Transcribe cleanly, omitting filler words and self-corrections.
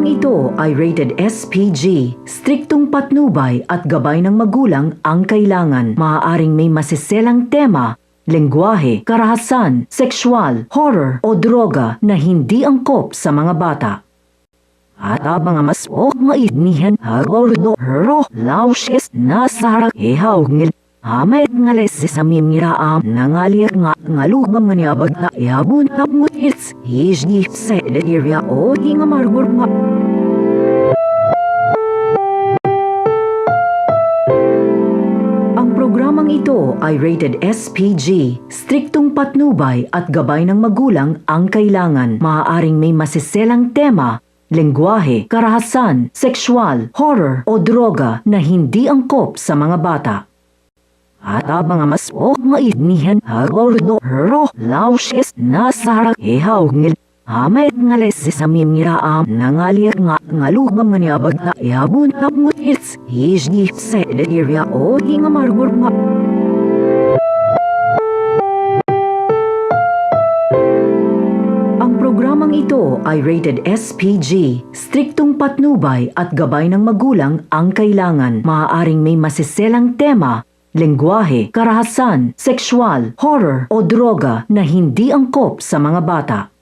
programang ito ay rated SPG. Striktong patnubay at gabay ng magulang ang kailangan. Maaaring may masiselang tema, lengguwahe, karahasan, sexual, horror o droga na hindi angkop sa mga bata. At ang mga mas mainihan hagordo hero lausis na sarak ihaw ngil Amay ngalesi sa mimiraam nangalir nga ngalubang nganyabag na ihabun na mutits hijni sa area o di nga margur nga. Ang programang ito ay rated SPG. Striktong patnubay at gabay ng magulang ang kailangan. Maaaring may masiselang tema, lengguwahe, karahasan, sexual, horror o droga na hindi angkop sa mga bata. At ang mga mas mainihan hagordo hero lausis na sarak ihaw ngil Amay ngalesi sa mimiraam nangalir nga ngalubang nganyabag na ihabun na mutits hijni sa area o di nga margur nga. Ang programang ito ay rated SPG. Striktong patnubay at gabay ng magulang ang kailangan. Maaaring may masiselang tema, lengguwahe, karahasan, sexual, horror o droga na hindi angkop sa mga bata.